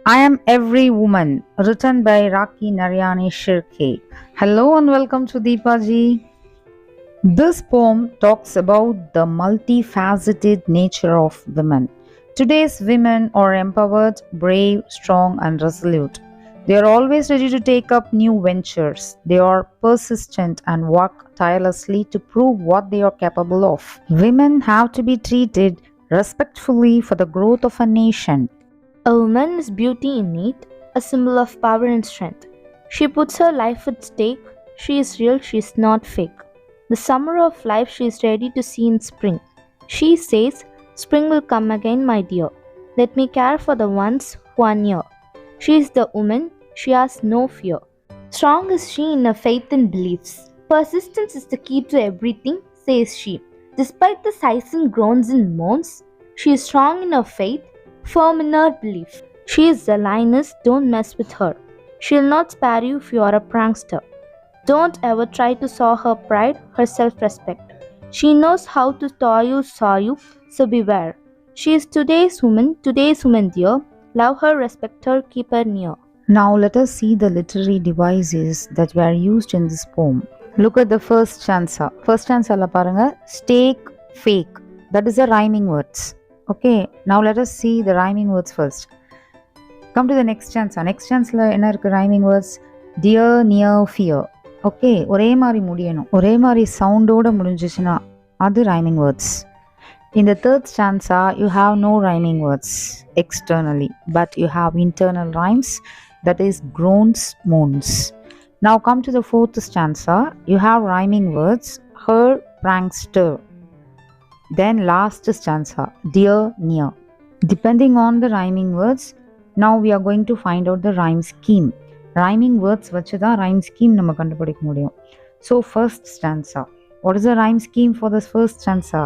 I am Every Woman, written by Raki Naryani Shirke. Hello and welcome to Deepaji. This poem talks about the multifaceted nature of women. Today's women are empowered, brave, strong, and resolute. They are always ready to take up new ventures. They are persistent and work tirelessly to prove what they are capable of. Women have to be treated respectfully for the growth of a nation. A woman is beauty innate, a symbol of power and strength. She puts her life at stake. She is real, she is not fake. The summer of life she is ready to see in spring. She says, Spring will come again, my dear. Let me care for the ones who are near. She is the woman, she has no fear. Strong is she in her faith and beliefs. Persistence is the key to everything, says she. Despite the sighs and groans and moans, she is strong in her faith, firm in her belief. She is the lioness, don't mess with her. She'll not spare you if you are a prankster. Don't ever try to sow her pride, her self respect. She knows how to saw you, so beware. She is today's woman, dear. Love her, respect her, keep her near. Now let us see the literary devices that were used in this poem. Look at the first stanza. First stanza la paranga stake, fake. That is the rhyming words. Okay, now let us see the rhyming words first. Come to the next stanza. Next stanza la enna irukku rhyming words dear, near, fear. Okay, ஒரே மாதிரி முடியணும். ஒரே மாதிரி சவுண்டோட முடிஞ்சிச்சுன்னா அது rhyming words. In the third stanza, you have no rhyming words externally, but you have internal rhymes, that is groans, moans. Now come to the fourth stanza, you have rhyming words her, prankster. Then last stanza, dear, near. Depending on the rhyming words, now we are going to find out the rhyme scheme. Rhyming words வச்சு தான் rhyme scheme நம்ம கண்டுபிடிக்க முடியும். So first stanza, what is the rhyme scheme for this first stanza?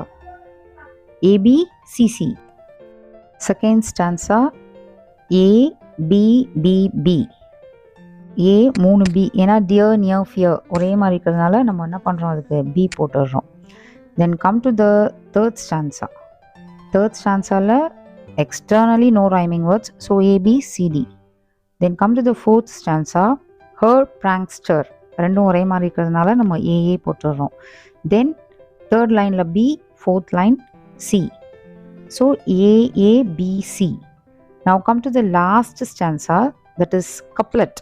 A, B, C, C. Second stanza, A, B, B, B. A 3 B. ஏன்னா dear, near, fear ஒரே மாதிரி இருக்கிறதுனால நம்ம என்ன பண்ணுறோம், அதுக்கு B போட்டுடுறோம். Then come to the third stanza. Third stanza externally no rhyming words, so A, B, C, D. Then come to the fourth stanza, her prankster. ரெண்டும் ஒரே மாதிரி இருக்கிறதுனால நம்ம ஏஏ போட்டுடுறோம். Then third lineல B, fourth line C. So A, A, B, C. Now come to the last stanza, that is couplet.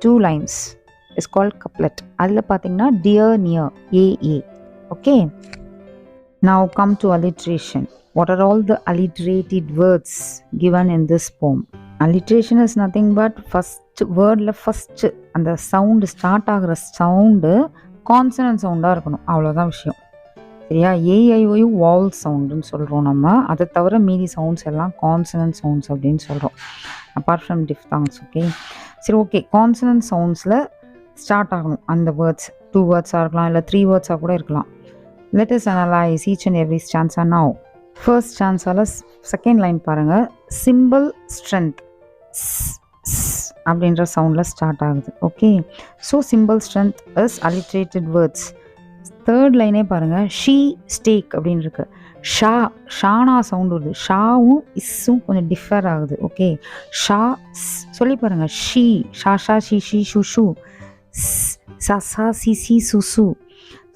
2 lines is called couplet. அதில் பார்த்தீங்கன்னா dear, near, AA. Okay. Now come to alliteration. What are all the alliterated words given in this poem? Alliteration is nothing but first wordல first அந்த sound start ஆகிற sound consonant சவுண்டாக இருக்கணும், அவ்வளோதான் விஷயம். சரியா? ஏஐஓயு வால் சவுண்டுன்னு சொல்கிறோம் நம்ம. அதை தவிர மீதி சவுண்ட்ஸ் எல்லாம் கான்சனன்ட் சவுண்ட்ஸ் அப்படின்னு சொல்கிறோம், அப்பார்ட் ஃப்ரம் டிஃப்தாங்ஸ். ஓகே, சரி, ஓகே. கான்சனன்ட் சவுண்ட்ஸில் ஸ்டார்ட் ஆகணும் அந்த வேர்ட்ஸ். 2 வேர்ட்ஸாக இருக்கலாம், இல்லை 3 வேர்ட்ஸாக கூட இருக்கலாம். Let us analyze each and every stanza now. First stanza second line பாருங்க, symbol strength அப்படின்ற சவுண்டில் ஸ்டார்ட் ஆகுது. Okay, so symbol strength is alliterated words. Third லைனே பாருங்க, ஷீ ஸ்டேக் அப்படின்னு இருக்கு. ஷானா சவுண்ட் வருது. ஷாவும் இஸ்ஸும் கொஞ்சம் டிஃபர் ஆகுது. ஓகே, ஷா சொல்லி பாருங்க, ஷீ ஷா ஷா ஷி ஷி ஷுஷு சா சா சி சி சுசு.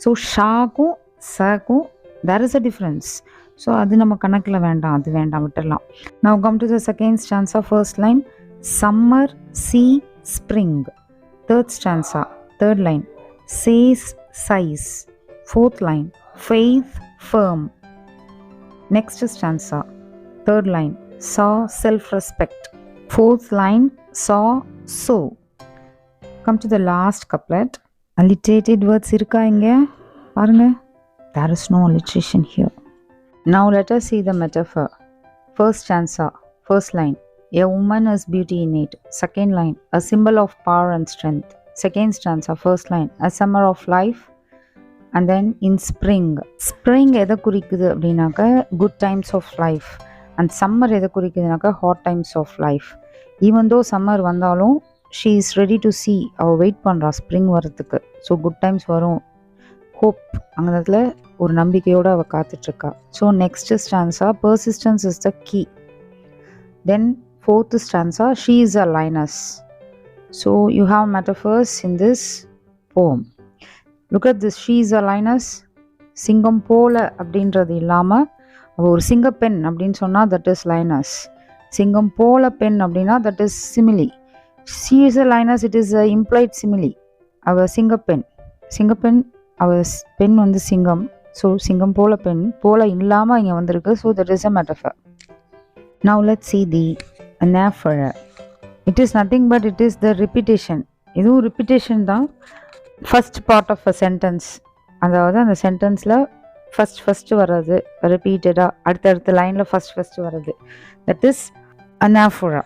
ஸோ ஷாக்கும் சக்கும் there is a difference. So அது நம்ம கணக்கில் வேண்டாம், அது வேண்டாம், விட்டுடலாம். Now come to the second stanza. First line, summer, sea, spring. Third stanza, third line, says, size. Fourth line, faith, firm. Next stanza, third line, saw, self-respect. Fourth line, saw, so. Come to the last couplet. Alliterated words இருக்கா இங்க பாருங்க. There is no alliteration here. Now let us see the metaphor. First stanza, first line, a woman is beauty innate. Second line, a symbol of power and strength. Second stanza, first line, a summer of life. And then in spring. Spring எதை குறிக்குது அப்படின்னாக்க good times of life. And summer எதை குறிக்குதுனாக்க hot times of life. Even though summer வந்தாலும் she is ready to see. அவள் wait பண்ணுறா spring வரத்துக்கு. So good times வரும், hope அந்த இடத்துல ஒரு நம்பிக்கையோடு அவள் காத்துட்ருக்கா. So next stanza, persistence is the key. Then fourth stanza, she is a lioness. So you have metaphors in this poem. Look at this, she is a lioness. சிங்கம் போல அப்படின்றது இல்லாமல் அவள் ஒரு சிங்கப்பெண் அப்படின்னு சொன்னால் தட் இஸ் லைனஸ். சிங்கம் போல பெண் அப்படின்னா that is simile. she is a lioness, it is a implied simile. அவள் சிங்கப்பெண், சிங்கப்பெண், அவள் பெண் வந்து சிங்கம். ஸோ சிங்கம் போல பெண், போல இல்லாமல் இங்கே வந்திருக்கு. So that is a metaphor. Now let's see the anaphora. It is nothing but it is the repetition. இதுவும் repetition தான். First part of a sentence, அதாவது அந்த சென்டென்ஸில் ஃபஸ்ட்டு வர்றது ரிப்பீட்டடாக அடுத்தடுத்த லைனில் ஃபஸ்ட்டு வர்றது, தட் இஸ் அனாஃபோரா.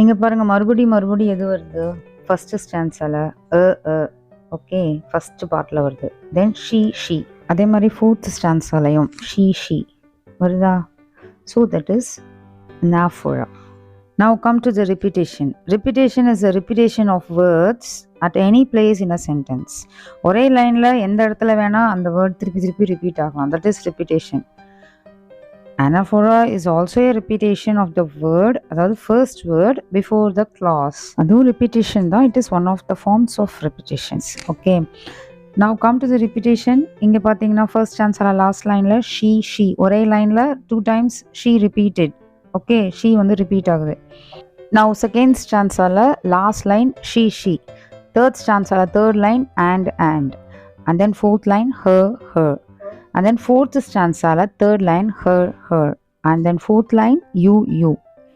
இங்கே பாருங்கள், மறுபடியும் எது வருது? ஃபஸ்ட்டு ஸ்டான்ஸால் ஓகே, ஃபஸ்ட்டு பார்ட்டில் வருது. தென் ஷீ, அதே மாதிரி ஃபோர்த் ஸ்டான்ஸாலையும் ஷீ வருதா? So that is anaphora. Now come to the repetition. Repetition is a repetition of words at any place in a sentence. ஒரே லைனில் எந்த இடத்துல வேணால் அந்த வேர்ட் திருப்பி ரிப்பீட் ஆகலாம். That is repetition. Anaphora is also a repetition of the word, அதாவது first word before the clause. அதுவும் repetition தான். It is one of the forms of repetitions. Okay. Now come to the repetition. இங்கே பார்த்தீங்கன்னா first ஆன்சரில் last லைனில் she ஒரே லைனில் 2 times she repeated. Okay, she வந்து ரிப்பீட் ஆகுது. நவ் செகண்ட் ஸ்டான்ஸால் லாஸ்ட் லைன் ஷீ, தேர்ட் ஸ்டான்ஸால் third line and then fourth line her, and then fourth ஸ்டான்ஸால் third line her, and then fourth line you.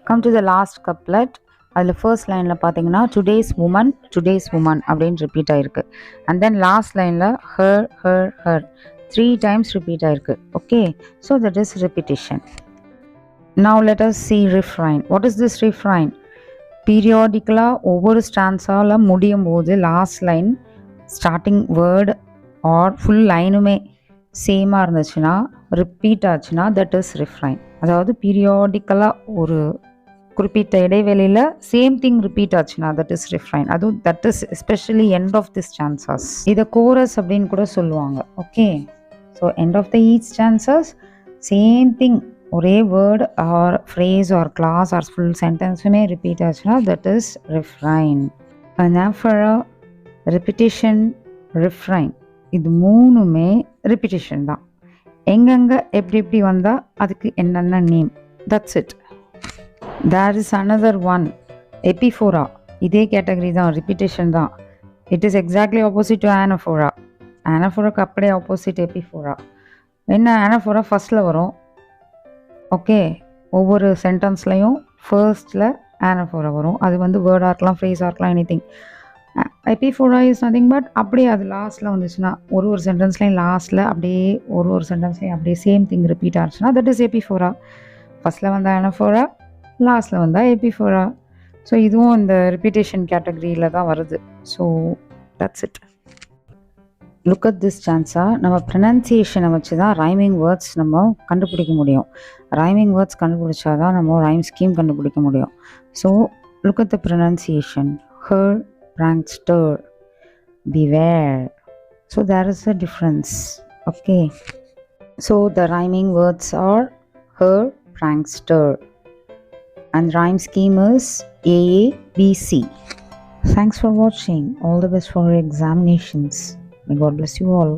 Come to the last couplet. அதில் first லைனில் பார்த்தீங்கன்னா today's woman அப்படின்னு repeat ஆகிருக்கு. And then last லைனில் her 3 times repeat ஆகிருக்கு. Okay, so that is repetition. Now let us see refrain. What is this refrain? பீரியாடிக்கலாக ஒவ்வொரு ஸ்டான்ஸால் முடியும் போது last line starting word or full லைனுமே சேமாக இருந்துச்சுன்னா, ரிப்பீட் ஆச்சுன்னா தட் இஸ் refrain. அதாவது பீரியாடிக்கலாக ஒரு குறிப்பிட்ட இடைவெளியில் சேம் திங் ரிப்பீட் ஆச்சுன்னா தட் இஸ் refrain. அதுவும் that is especially end of the stanzas. இதை கோரஸ் அப்படின்னு கூட சொல்லுவாங்க. Okay, so end of the each stanzas same thing, ஒரே word or phrase or clause or full சென்டென்ஸுமே ரிப்பீட் ஆச்சுன்னா that is refrain. Anaphora, repetition, refrain, இது மூணுமே repetition தான். எங்கெங்கே எப்படி வந்தால் அதுக்கு என்னென்ன name, that's it. There is another one, epiphora. இதே கேட்டகரி தான், ரிப்பிட்டிஷன் தான். It is exactly opposite to anaphora. ஆனஃபோராக்கு அப்படியே ஆப்போசிட் எபிஃபோரா. என்ன, ஆனஃபோரா ஃபஸ்ட்டில் வரும். ஓகே, ஒவ்வொரு சென்டென்ஸ்லையும் ஃபர்ஸ்டில் ஆனஃபோரா வரும். அது வந்து வேர்டாக இருக்கலாம், ஃப்ரேஸாக இருக்கலாம், எனிதிங். எபிஃபோரா இஸ் நத்திங் பட் அப்படியே அது லாஸ்ட்டில் வந்துச்சுன்னா, ஒரு சென்டென்ஸ்லையும் லாஸ்ட்டில் அப்படியே ஒரு சென்டென்ஸ்லையும் அப்படியே சேம் திங் ரிப்பீட் ஆச்சுன்னா தட் இஸ் எபிஃபோரா. ஃபஸ்ட்டில் வந்தால் ஆனஃபோரா, லாஸ்ட்டில் வந்தால் எபிஃபோரா. ஸோ இதுவும் இந்த ரிப்பீட்டேஷன் கேட்டகரியில் தான் வருது. So that's it. Look at this stanza. நம்ம ப்ரொனன்சியேஷனை வச்சு தான் ரைமிங் வேர்ட்ஸ் நம்ம கண்டுபிடிக்க முடியும். ரைமிங் வேர்ட்ஸ் கண்டுபிடிச்சா தான் நம்ம ரைம் ஸ்கீம் கண்டுபிடிக்க முடியும். So look at the pronunciation. Her, prankster, beware. So there is a difference. Okay. So the rhyming words are her, prankster. And rhyme scheme is AABC. Thanks for watching. All the best for your examinations. May God bless you all.